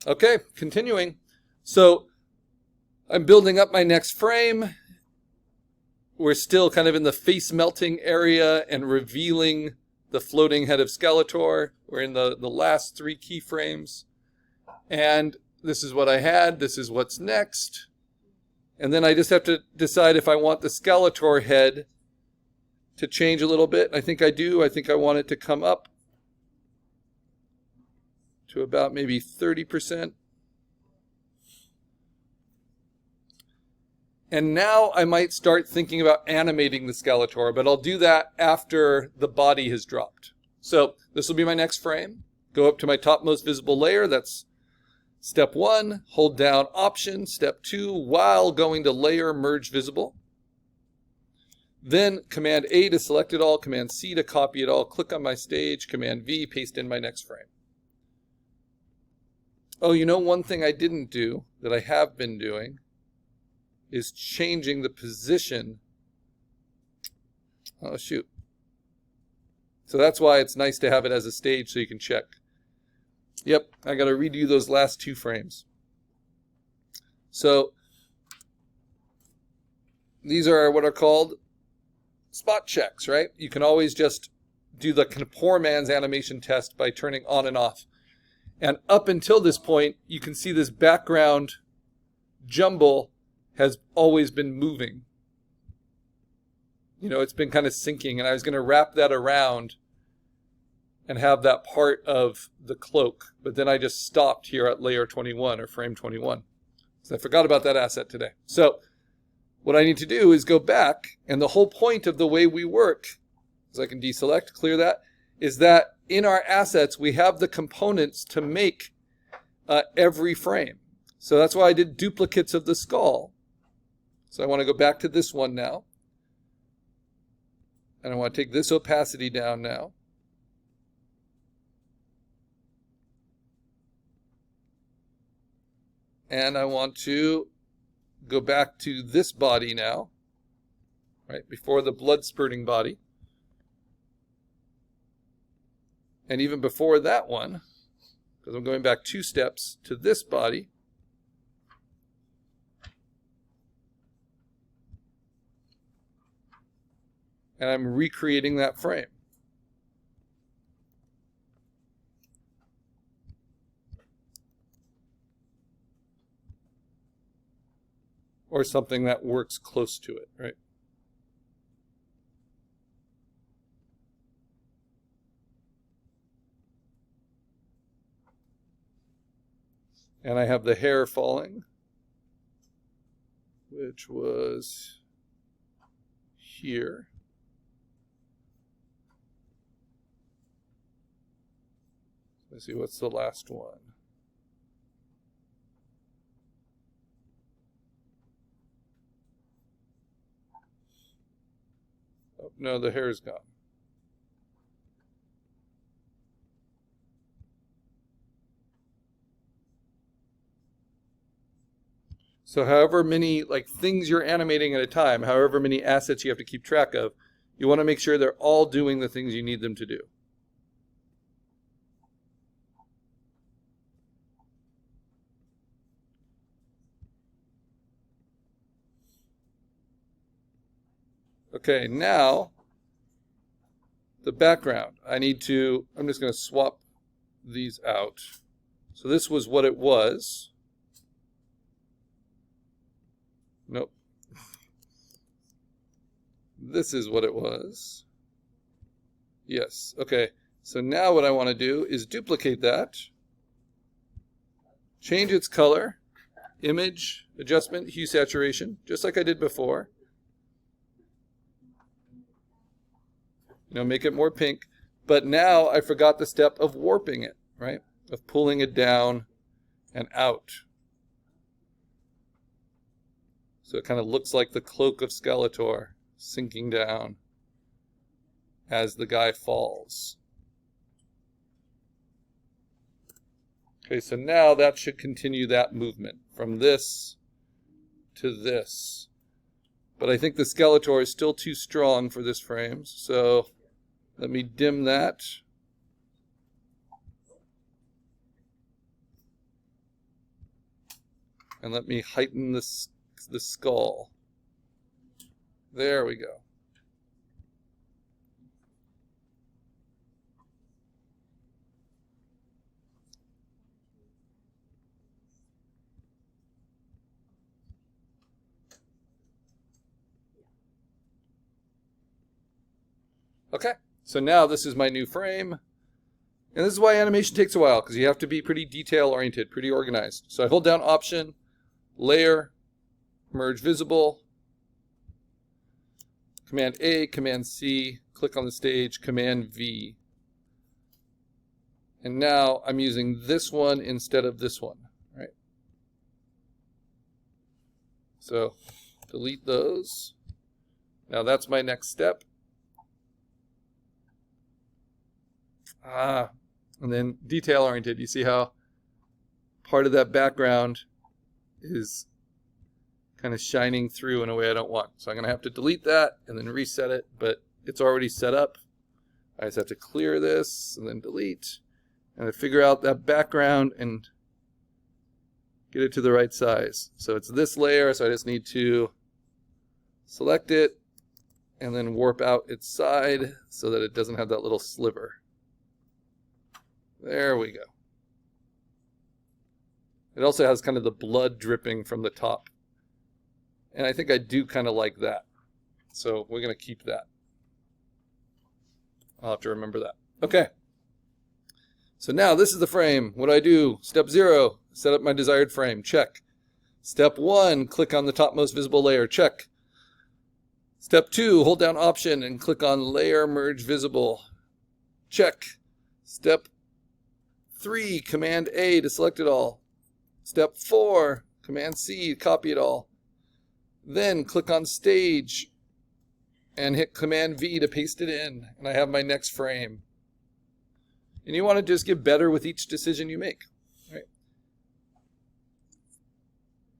Okay, continuing. So I'm building up my next frame. We're still kind of in the face melting area and revealing the floating head of Skeletor. We're in the last 3 keyframes. And this is what I had. This is what's next. And then I just have to decide if I want the Skeletor head to change a little bit. I think I do. I think I want it to come up to about maybe 30%. And now I might start thinking about animating the Skeletor, but I'll do that after the body has dropped. So this will be my next frame. Go up to my topmost visible layer. That's step 1. Hold down Option. Step 2, while going to Layer Merge Visible. Then Command A to select it all, Command C to copy it all, click on my stage, Command V, paste in my next frame. Oh, you know one thing I didn't do that I have been doing is changing the position. Oh, shoot. So that's why it's nice to have it as a stage so you can check. Yep, I got to redo those last 2 frames. So these are what are called spot checks, right? You can always just do the kind of poor man's animation test by turning on and off. And up until this point, you can see this background jumble has always been moving. You know, it's been kind of sinking, and I was going to wrap that around and have that part of the cloak, but then I just stopped here at layer 21 or frame 21. So I forgot about that asset today. So what I need to do is go back, and the whole point of the way we work, so I can deselect, clear that, is that in our assets we have the components to make every frame. So that's why I did duplicates of the skull. So I want to go back to this one now. And I want to take this opacity down now. And I want to go back to this body now, right, before the blood spurting body. And even before that one, because I'm going back 2 steps to this body. And I'm recreating that frame. Or something that works close to it, right? And I have the hair falling, which was here. Let's see, what's the last one? Oh, no, the hair is gone. So however many things you're animating at a time, however many assets you have to keep track of, you want to make sure they're all doing the things you need them to do. Okay, now the background. I'm just going to swap these out. So this was what it was. Nope. This is what it was. Yes. Okay. So now what I want to do is duplicate that. Change its color. Image, adjustment, hue, saturation, just like I did before. Make it more pink. But now I forgot the step of warping it, right? Of pulling it down and out. So it kind of looks like the cloak of Skeletor sinking down as the guy falls. Okay, so now that should continue that movement from this to this. But I think the Skeletor is still too strong for this frame, so let me dim that. And let me heighten the skull. There we go. Okay, so now this is my new frame. And this is why animation takes a while, because you have to be pretty detail-oriented, pretty organized. So I hold down Option, Layer, Merge Visible, Command A, Command C, click on the stage, Command V. And now I'm using this one instead of this one, right? So delete those. Now that's my next step. And then detail oriented. You see how part of that background is kind of shining through in a way I don't want. So I'm going to have to delete that and then reset it, but it's already set up. I just have to clear this and then delete and then figure out that background and get it to the right size. So it's this layer, so I just need to select it and then warp out its side so that it doesn't have that little sliver. There we go. It also has kind of the blood dripping from the top. And I think I do kind of like that. So we're going to keep that. I'll have to remember that. Okay. So now this is the frame. What do I do? Step 0, set up my desired frame. Check. Step 1, click on the topmost visible layer. Check. Step 2, hold down Option and click on Layer Merge Visible. Check. Step 3, Command A to select it all. Step 4, Command C to copy it all. Then click on Stage and hit Command V to paste it in. And I have my next frame. And you want to just get better with each decision you make. Right.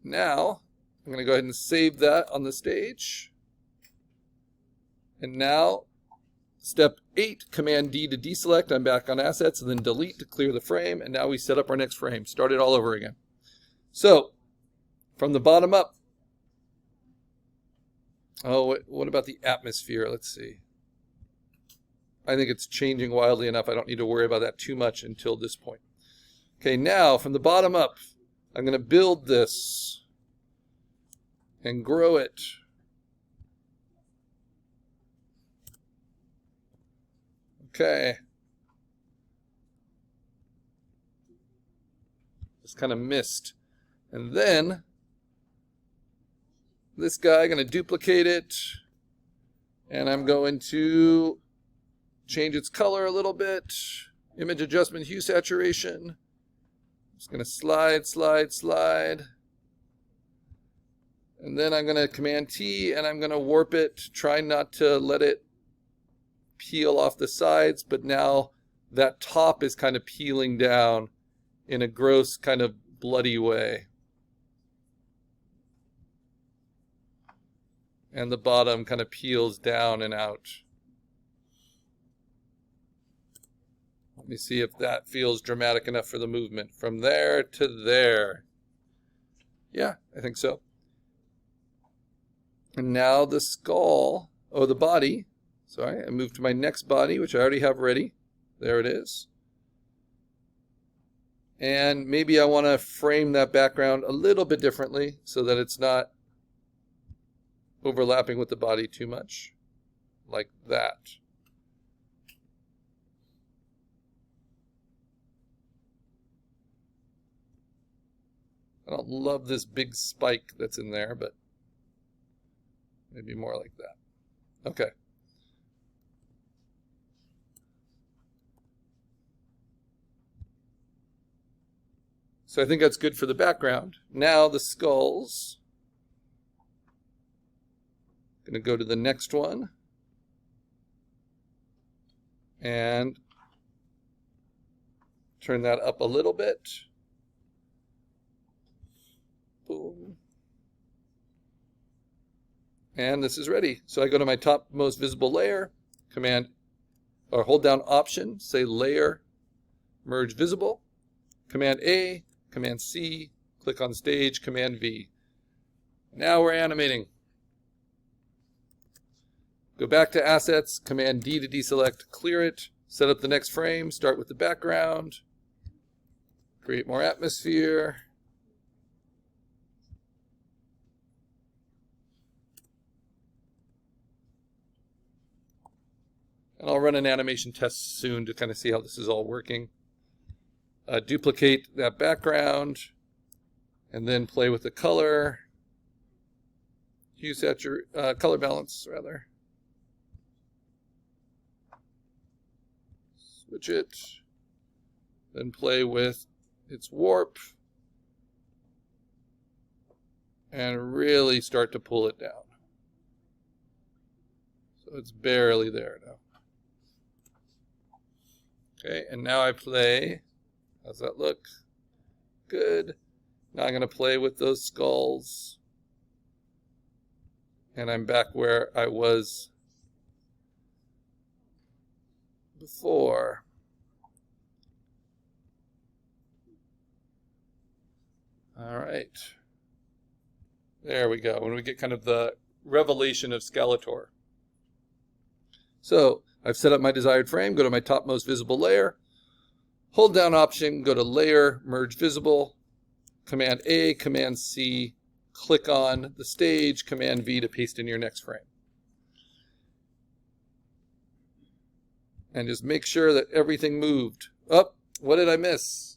Now, I'm going to go ahead and save that on the stage. And now, Step 8, Command D to deselect. I'm back on Assets, and then Delete to clear the frame. And now we set up our next frame. Start it all over again. So, from the bottom up. Oh, what about the atmosphere? Let's see. I think it's changing wildly enough. I don't need to worry about that too much until this point. Okay, now from the bottom up, I'm going to build this and grow it. Okay. Just kind of missed. And then this guy, I'm going to duplicate it. And I'm going to change its color a little bit. Image adjustment, hue saturation. Just going to slide, slide, slide. And then I'm going to Command T and I'm going to warp it. Try not to let it peel off the sides, but now that top is kind of peeling down in a gross kind of bloody way. And the bottom kind of peels down and out. Let me see if that feels dramatic enough for the movement. From there to there. Yeah, I think so. And now the skull, oh, the body. Sorry, I moved to my next body, which I already have ready. There it is. And maybe I want to frame that background a little bit differently so that it's not overlapping with the body too much. Like that. I don't love this big spike that's in there, but maybe more like that. Okay. So I think that's good for the background. Now the skulls. I'm going to go to the next one. And turn that up a little bit. Boom. And this is ready. So I go to my top most visible layer, Command, or hold down Option, say Layer, Merge Visible, Command A, Command C, Click on stage, Command V. Now we're animating. Go back to assets, Command D to deselect, clear it, set up the next frame, start with the background, create more atmosphere. And I'll run an animation test soon to kind of see how this is all working. Duplicate that background, and then play with the color. Hue color balance, rather. Switch it. Then play with its warp. And really start to pull it down. So it's barely there now. Okay, and now I play. How's that look? Good. Now I'm going to play with those skulls. And I'm back where I was before. All right. There we go. When we get kind of the revelation of Skeletor. So I've set up my desired frame. Go to my topmost visible layer. Hold down Option. Go to Layer, Merge Visible. Command A, Command C. Click on the stage. Command V to paste in your next frame. And just make sure that everything moved. Oh, what did I miss?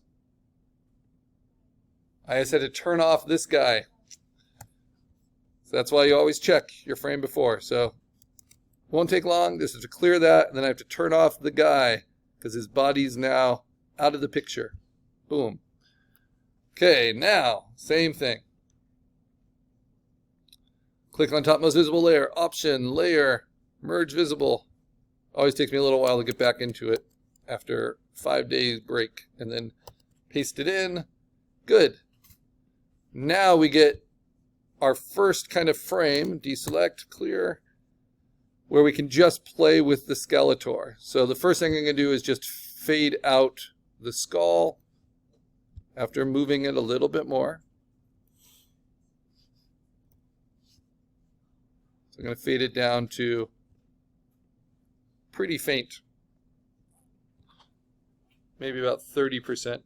I just had to turn off this guy. So that's why you always check your frame before. So won't take long. This is to clear that, and then I have to turn off the guy because his body's now out of the picture. Boom. Okay, now, same thing. Click on topmost visible layer, Option, Layer, Merge Visible. Always takes me a little while to get back into it after 5 days break, and then paste it in. Good. Now we get our first kind of frame, deselect, clear, where we can just play with the Skeletor. So the first thing I'm going to do is just fade out the skull after moving it a little bit more. So I'm going to fade it down to pretty faint, maybe about 30%.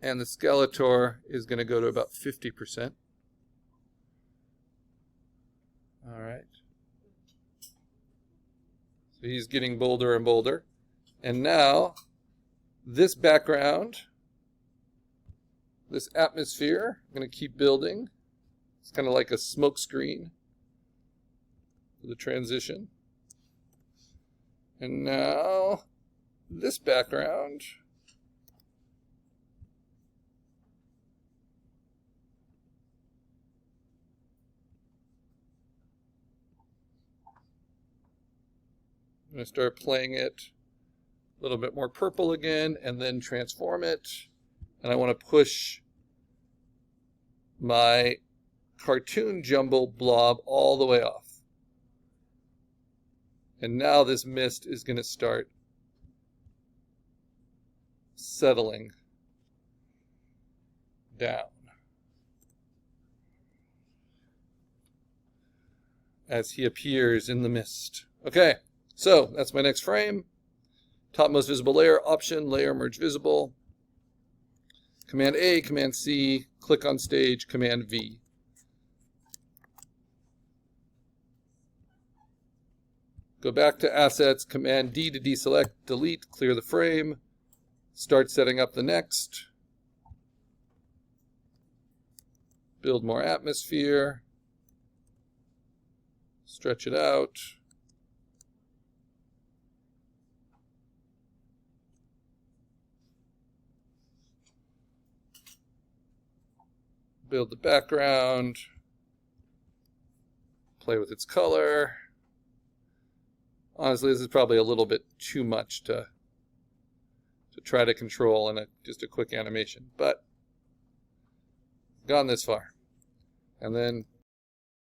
And the Skeletor is going to go to about 50%. All right. So he's getting bolder and bolder. And now, this background, this atmosphere, I'm going to keep building. It's kind of like a smoke screen for the transition. And now, this background. I'm going to start playing it a little bit more purple again, and then transform it. And I want to push my cartoon jumble blob all the way off. And now this mist is going to start settling down as he appears in the mist. Okay. So that's my next frame. Topmost visible layer, Option, Layer, Merge Visible. Command A, Command C, click on stage, Command V. Go back to Assets, Command D to deselect, delete, clear the frame. Start setting up the next. Build more atmosphere. Stretch it out. Build the background, play with its color. Honestly, this is probably a little bit too much to try to control in just a quick animation, but gone this far. And then